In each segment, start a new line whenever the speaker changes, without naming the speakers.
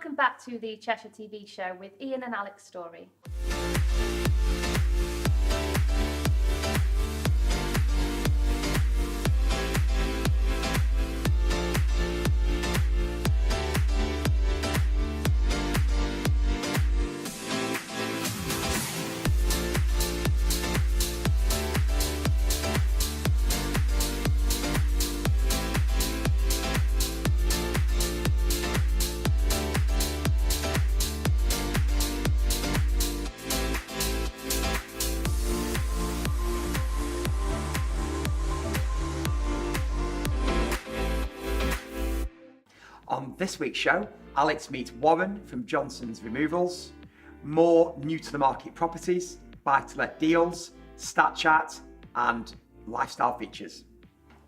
welcome back to the Cheshire TV show with Ian and Alex Story.
On this week's show, Alex meets Warren from Johnson's Removals, more new to the market properties, buy-to-let deals, stat chat, and lifestyle features.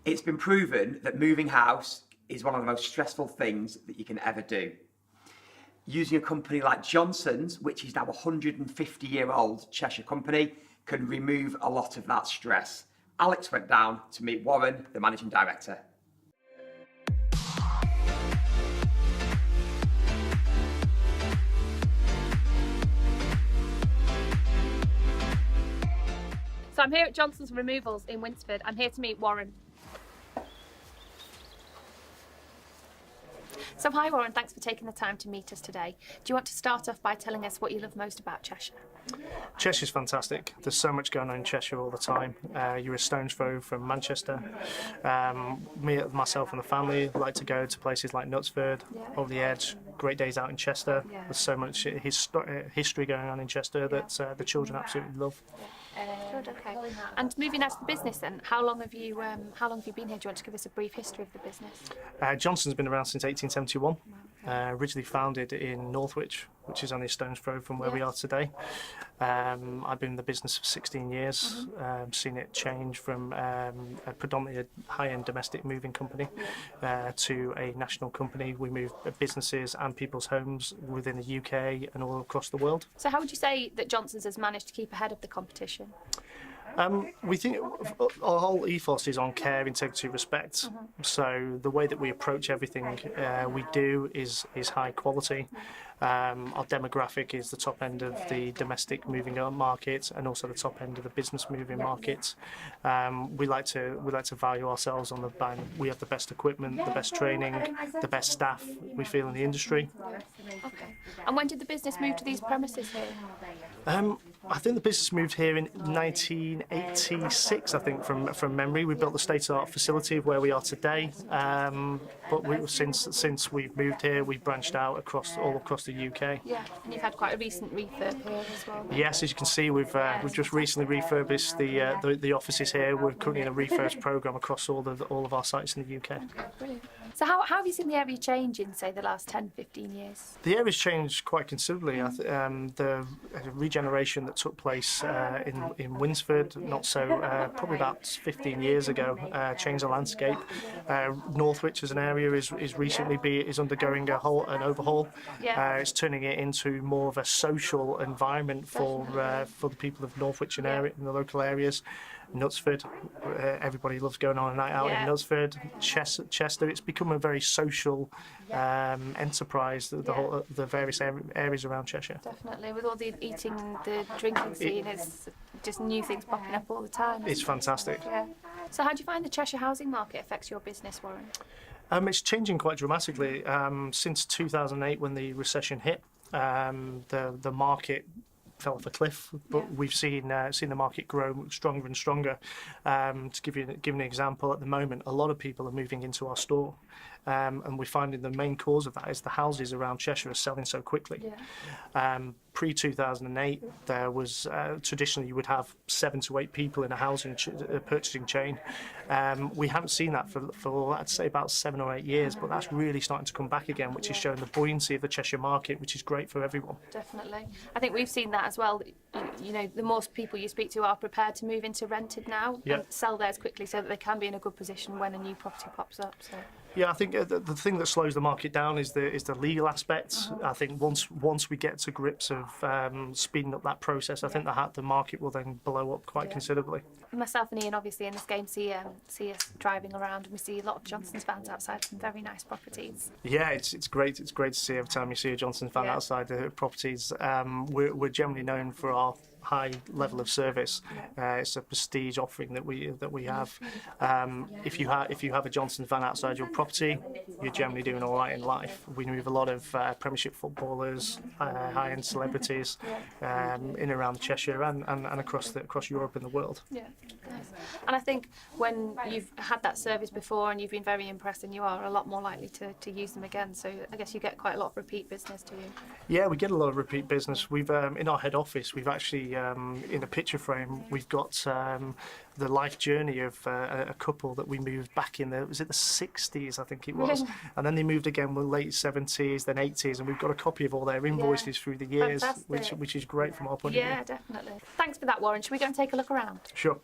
It's been proven that moving house is one of the most stressful things that you can ever do. Using a company like Johnson's, which is now a 150-year-old Cheshire company, can remove a lot of that stress. Alex went down to meet Warren, the managing director.
So I'm here at Johnson's Removals in Winsford. I'm here to meet Warren. So hi Warren, thanks for taking the time to meet us today. Do you want to start off by telling us what you love most about Cheshire?
Cheshire's fantastic. There's so much going on in Cheshire all the time. You're a stone's throw from Manchester. Myself and the family like to go to places like Knutsford, over the edge. Great days out in Chester. There's so much history going on in Chester that the children absolutely love.
Good, okay. And moving out to the business then, how long have you been here? Do you want to give us a brief history of the business?
Johnson's been around since 1871. Originally founded in Northwich, which is only a stone's throw from where we are today. I've been in the business for 16 years, seen it change from a predominantly a high-end domestic moving company to a national company. We move businesses and people's homes within the UK and all across the world.
So how would you say that Johnson's has managed to keep ahead of the competition?
We think our whole ethos is on care, integrity, respect. So the way that we approach everything we do is high quality. Our demographic is the top end of the domestic moving market and also the top end of the business moving market. We like to value ourselves on the fact we have the best equipment, the best training, the best staff we feel in the industry.
Okay. And when did the business move to these premises here?
I think the business moved here in 1986, I think, from memory. We built the state-of-the-art facility of where we are today, but since we've moved here, we've branched out all across the UK.
Yeah, and you've had quite a recent refurb here as well.
Yes, as you can see, we've just recently refurbished the offices here. We're currently in a refurb programme across all of our sites in the UK.
Okay, brilliant. So how have you seen the area change in, say, the last 10, 15 years?
The area's changed quite considerably. The regeneration that took place in Winsford, probably about 15 years ago, changed the landscape. Northwich as an area is undergoing an overhaul.
Yeah.
It's turning it into more of a social environment for the people of Northwich and in the local areas. Knutsford, everybody loves going on a night out in Knutsford. Chester, it's become a very social enterprise, the various areas around Cheshire.
Definitely, with all the eating, the drinking scene, it's just new things popping up all the time.
It's fantastic.
Yeah. So how do you find the Cheshire housing market affects your business, Warren?
It's changing quite dramatically. Since 2008, when the recession hit, the market fell off a cliff, but we've seen the market grow stronger and stronger. To give an example, at the moment, a lot of people are moving into our store, and we're finding the main cause of that is the houses around Cheshire are selling so quickly. Yeah. Pre-2008, there was traditionally you would have 7 to 8 people in a housing purchasing chain. We haven't seen that for I'd say about 7 or 8 years, but that's really starting to come back again, which is showing the buoyancy of the Cheshire market, which is great for everyone.
Definitely. I think we've seen that as well. You know, the more people you speak to are prepared to move into rented now and sell theirs quickly so that they can be in a good position when a new property pops up. So.
Yeah, I think the thing that slows the market down is the legal aspects. I think once we get to grips of speeding up that process, I think the market will then blow up quite considerably.
Myself and Ian, obviously, in this game, see us driving around, and we see a lot of Johnson's vans outside some very nice properties.
Yeah, it's great. It's great to see every time you see a Johnson's van outside the properties. We're generally known for our high level of service. It's a prestige offering that we have. If you have a Johnson's van outside your property, you're generally doing all right in life. We move a lot of Premiership footballers, high-end celebrities in and around Cheshire and across Europe and the world.
Yeah, nice. And I think when you've had that service before and you've been very impressed, and you are a lot more likely to use them again. So I guess you get quite a lot of repeat business, do you?
Yeah, we get a lot of repeat business. We've in our head office, we've actually in a picture frame, we've got the life journey of a couple that we moved back in the 60s, I think it was, and then they moved again in the late 70s, then 80s, and we've got a copy of all their invoices through the years, which is great from our point of view.
Yeah, definitely. Thanks for that, Warren. Should we go and take a look around?
Sure.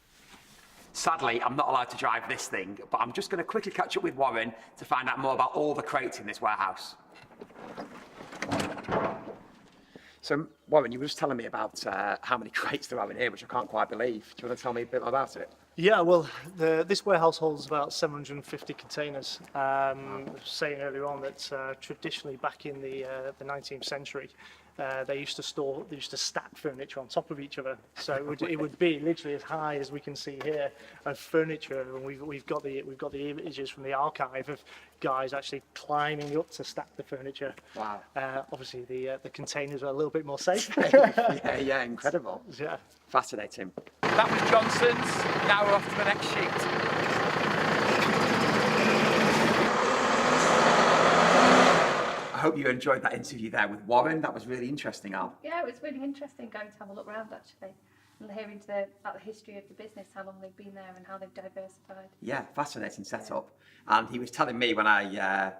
Sadly, I'm not allowed to drive this thing, but I'm just going to quickly catch up with Warren to find out more about all the crates in this warehouse. So, Warren, you were just telling me about how many crates there are in here, which I can't quite believe. Do you want to tell me a bit more about it?
Yeah, well, this warehouse holds about 750 containers. Saying earlier on that traditionally back in the 19th century, they used to stack furniture on top of each other. So it would be literally as high as we can see here of furniture, and we've got the images from the archive of guys actually climbing up to stack the furniture.
Wow.
Obviously the containers are a little bit more safe.
yeah, incredible.
Yeah.
Fascinating. That was Johnson's. Now we're off to the next sheet. I hope you enjoyed that interview there with Warren. That was really interesting, Al.
Yeah, it was really interesting going to have a look around actually, and hearing about the history of the business, how long they've been there and how they've diversified.
Yeah, fascinating setup. And he was telling me when I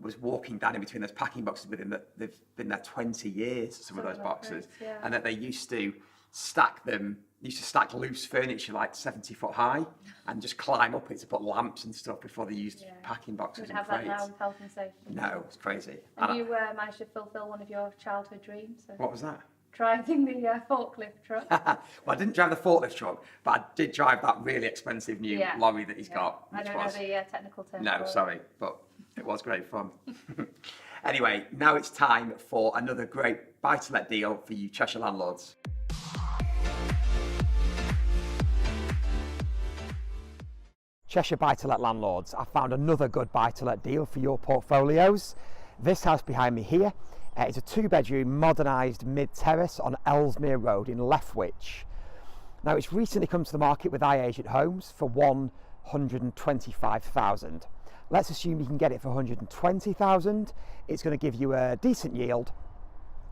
was walking down in between those packing boxes with him that they've been there 20 years, some of those boxes, and that they used to stack loose furniture like 70 foot high and just climb up it to put lamps and stuff before they used packing boxes and crates.
Wouldn't have that now with health and safety.
No, it's crazy.
And you managed to fulfil one of your childhood dreams. So
What was that?
driving the forklift truck.
Well, I didn't drive the forklift truck, but I did drive that really expensive new lorry that he's got.
I don't know the technical term.
No, sorry, but it was great fun. Anyway, now it's time for another great buy-to-let deal for you Cheshire landlords. Cheshire buy-to-let landlords, I found another good buy-to-let deal for your portfolios. This house behind me here is a 2-bedroom modernised mid-terrace on Ellesmere Road in Lethwich. Now it's recently come to the market with iAgent Homes for 125,000. Let's assume you can get it for 120,000. It's going to give you a decent yield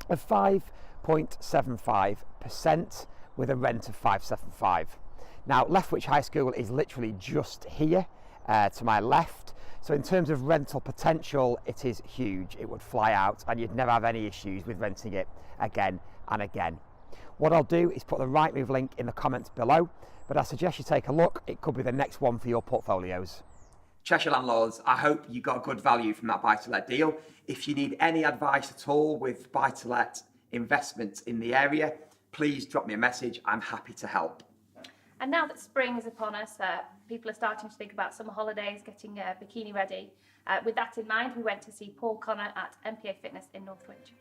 of 5.75% with a rent of 575. Now, Lethwich High School is literally just here to my left. So in terms of rental potential, it is huge. It would fly out and you'd never have any issues with renting it again and again. What I'll do is put the Rightmove link in the comments below, but I suggest you take a look. It could be the next one for your portfolios. Cheshire landlords, I hope you got good value from that buy-to-let deal. If you need any advice at all with buy-to-let investments in the area, please drop me a message. I'm happy to help.
And now that spring is upon us, people are starting to think about summer holidays, getting bikini ready. With that in mind, we went to see Paul Connor at MPA Fitness in Northwich.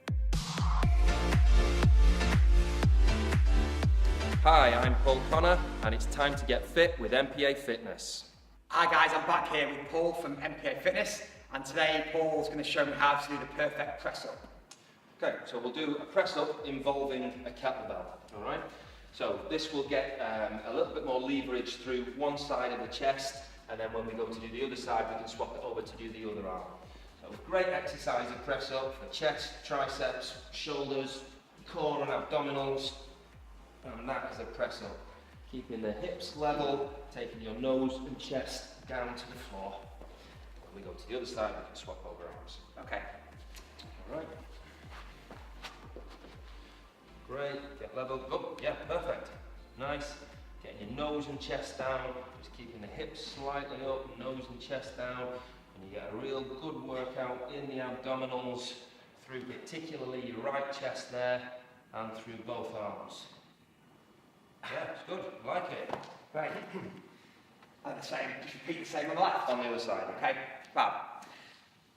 Hi, I'm Paul Connor, and it's time to get fit with MPA Fitness.
Hi guys, I'm back here with Paul from MPA Fitness, and today Paul's going to show me how to do the perfect press-up.
Okay, so we'll do a press-up involving a kettlebell, all right? So this will get a little bit more leverage through one side of the chest, and then when we go to do the other side, we can swap it over to do the other arm. So great exercise of press-up for chest, triceps, shoulders, core and abdominals, and that is a press-up. Keeping the hips level, taking your nose and chest down to the floor. When we go to the other side, we can swap over arms.
Okay.
All right. Great, get level, oh, yeah, perfect. Nice. Getting your nose and chest down, just keeping the hips slightly up, nose and chest down, and You get a real good workout in the abdominals through particularly your right chest there and through both arms. Yeah, it's good. I like it.
Great. And the same, just repeat the same on the left.
On the other side.
Okay, fab.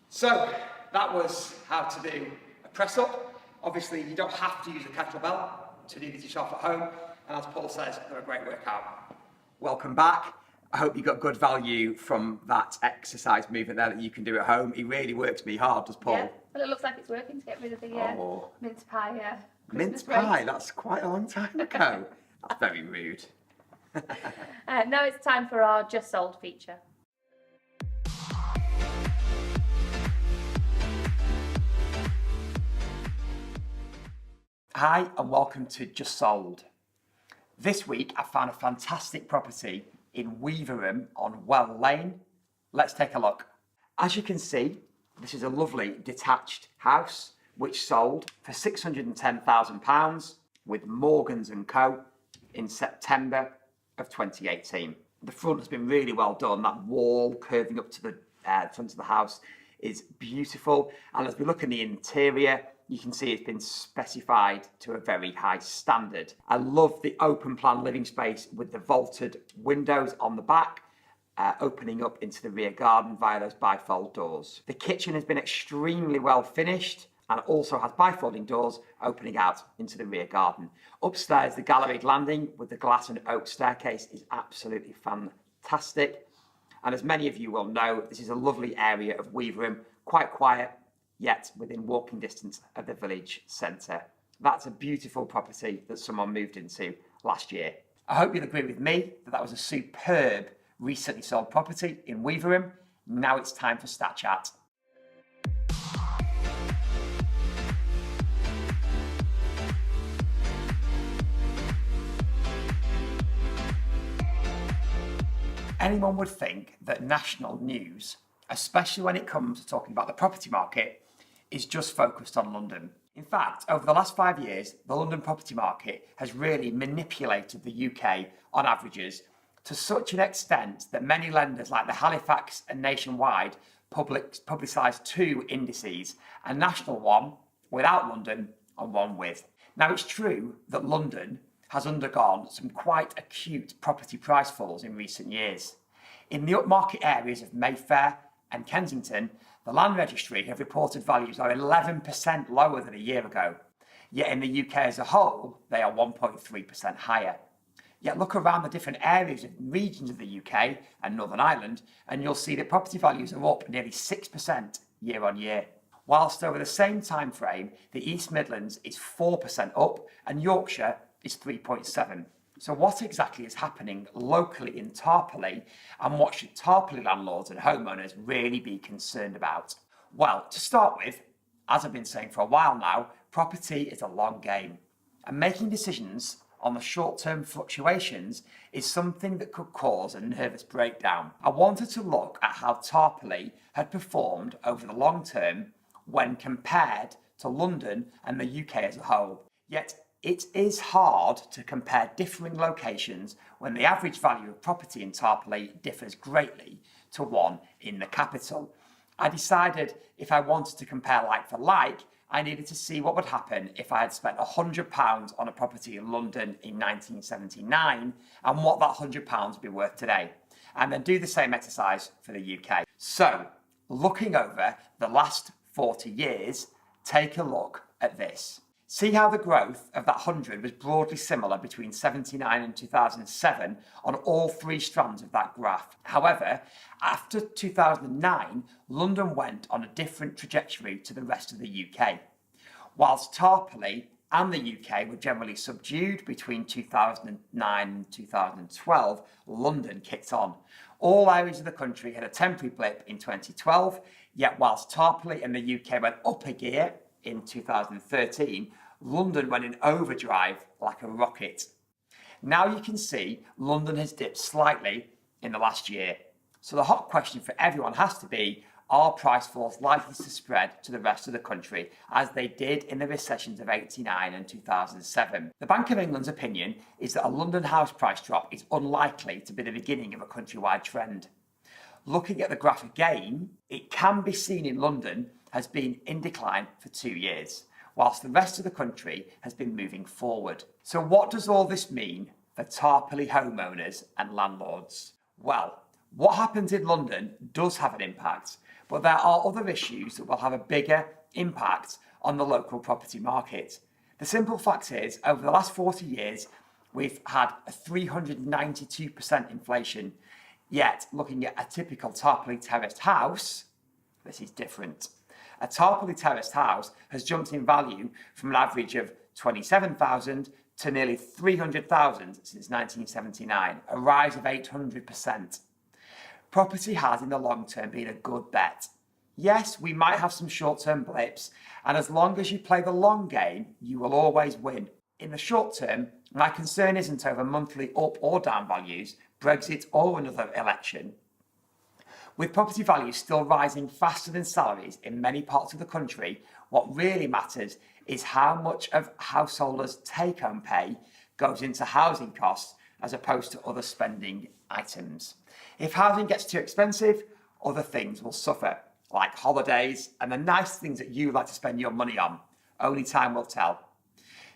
So that was how to do a press up. Obviously, you don't have to use a kettlebell to do this yourself at home. And as Paul says, they're a great workout. Welcome back. I hope you got good value from that exercise movement there that you can do at home. It really works me hard, does Paul?
Yeah, well, it looks like it's working to get rid of the mince pie.
Mince
Christmas
pie,
break.
that's quite a long time ago. That's very rude.
Now it's time for our Just Sold feature.
Hi and welcome to Just Sold. This week I found a fantastic property in Weaverham on Well Lane. Let's take a look. As you can see, this is a lovely detached house which sold for £610,000 with Morgans & Co in September of 2018. The front has been really well done. That wall curving up to the front of the house is beautiful. And as we look in the interior, you can see it's been specified to a very high standard. I love the open plan living space with the vaulted windows on the back, opening up into the rear garden via those bifold doors. The kitchen has been extremely well finished and also has bifolding doors opening out into the rear garden. Upstairs, the galleried landing with the glass and oak staircase is absolutely fantastic. And as many of you will know, this is a lovely area of Weaverham, quite quiet, yet within walking distance of the village centre. That's a beautiful property that someone moved into last year. I hope you'll agree with me that that was a superb recently sold property in Weaverham. Now it's time for Stat Chat. Anyone would think that national news, especially when it comes to talking about the property market, is just focused on London. In fact, over the last 5 years, the London property market has really manipulated the UK on averages to such an extent that many lenders like the Halifax and Nationwide publicise two indices, a national one without London and one with. Now it's true that London has undergone some quite acute property price falls in recent years. In the upmarket areas of Mayfair and Kensington, the Land Registry have reported values are 11% lower than a year ago. Yet in the UK as a whole, they are 1.3% higher. Yet look around the different areas and regions of the UK and Northern Ireland, and you'll see that property values are up nearly 6% year on year. Whilst over the same time frame, the East Midlands is 4% up and Yorkshire is 3.7%. So what exactly is happening locally in Tarporley, and what should Tarporley landlords and homeowners really be concerned about? Well, to start with, as I've been saying for a while now, property is a long game, and making decisions on the short-term fluctuations is something that could cause a nervous breakdown. I wanted to look at how Tarporley had performed over the long term when compared to London and the UK as a whole. Yet it is hard to compare differing locations when the average value of property in Tarporley differs greatly to one in the capital. I decided if I wanted to compare like for like, I needed to see what would happen if I had spent £100 on a property in London in 1979 and what that £100 would be worth today. And then do the same exercise for the UK. So, looking over the last 40 years, take a look at this. See how the growth of that 100 was broadly similar between 79 and 2007 on all three strands of that graph. However, after 2009, London went on a different trajectory to the rest of the UK. Whilst Tarporley and the UK were generally subdued between 2009 and 2012, London kicked on. All areas of the country had a temporary blip in 2012, yet whilst Tarporley and the UK went up a gear in 2013, London went in overdrive like a rocket. Now you can see London has dipped slightly in the last year. So the hot question for everyone has to be, are price falls likely to spread to the rest of the country as they did in the recessions of 89 and 2007? The Bank of England's opinion is that a London house price drop is unlikely to be the beginning of a countrywide trend. Looking at the graph again, it can be seen in London has been in decline for 2 years, whilst the rest of the country has been moving forward. So what does all this mean for Tarporley homeowners and landlords? Well, what happens in London does have an impact, but there are other issues that will have a bigger impact on the local property market. The simple fact is, over the last 40 years, we've had a 392% inflation. Yet, looking at a typical Tarporley terraced house, this is different. A Tarporley terraced house has jumped in value from an average of 27,000 to nearly 300,000 since 1979, a rise of 800%. Property has in the long term been a good bet. Yes, we might have some short-term blips, and as long as you play the long game, you will always win. In the short term, my concern isn't over monthly up or down values, Brexit or another election. With property values still rising faster than salaries in many parts of the country, what really matters is how much of householders' take-home pay goes into housing costs as opposed to other spending items. If housing gets too expensive, other things will suffer, like holidays and the nice things that you like to spend your money on. Only time will tell.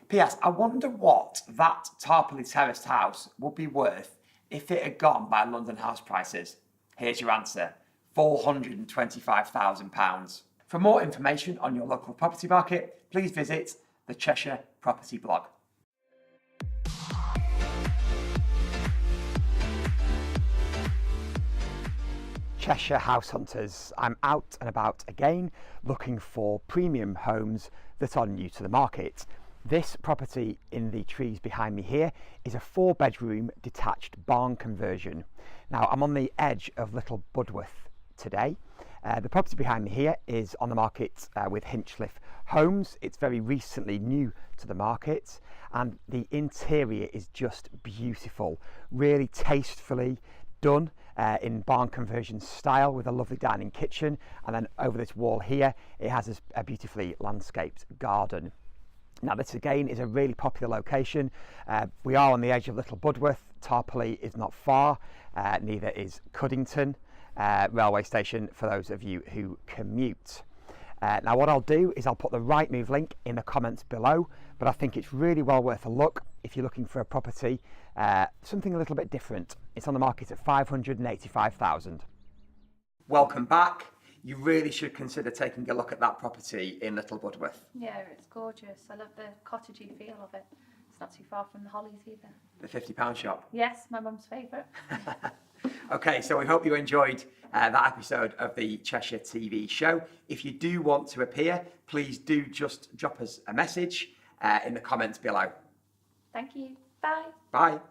P.S. I wonder what that Tarporley terraced house would be worth if it had gone by London house prices. Here's your answer, £425,000. For more information on your local property market, please visit the Cheshire Property blog. Cheshire house hunters, I'm out and about again looking for premium homes that are new to the market. This property in the trees behind me here is a 4-bedroom detached barn conversion. Now I'm on the edge of Little Budworth today. The property behind me here is on the market with Hinchliffe Homes. It's very recently new to the market and the interior is just beautiful, really tastefully done in barn conversion style with a lovely dining kitchen, and then over this wall here it has a beautifully landscaped garden. Now this again is a really popular location. We are on the edge of Little Budworth. Tarporley is not far, neither is Cuddington railway station for those of you who commute. Now what I'll do is I'll put the Rightmove link in the comments below, but I think it's really well worth a look if you're looking for a property, something a little bit different. It's on the market at $585,000. Welcome back. You really should consider taking a look at that property in Little Budworth.
Yeah, it's gorgeous. I love the cottagey feel of it. It's not too far from the Hollies either.
The £50 shop.
Yes, my mum's favourite.
Okay, so we hope you enjoyed that episode of the Cheshire TV show. If you do want to appear, please do just drop us a message in the comments below.
Thank you. Bye.
Bye.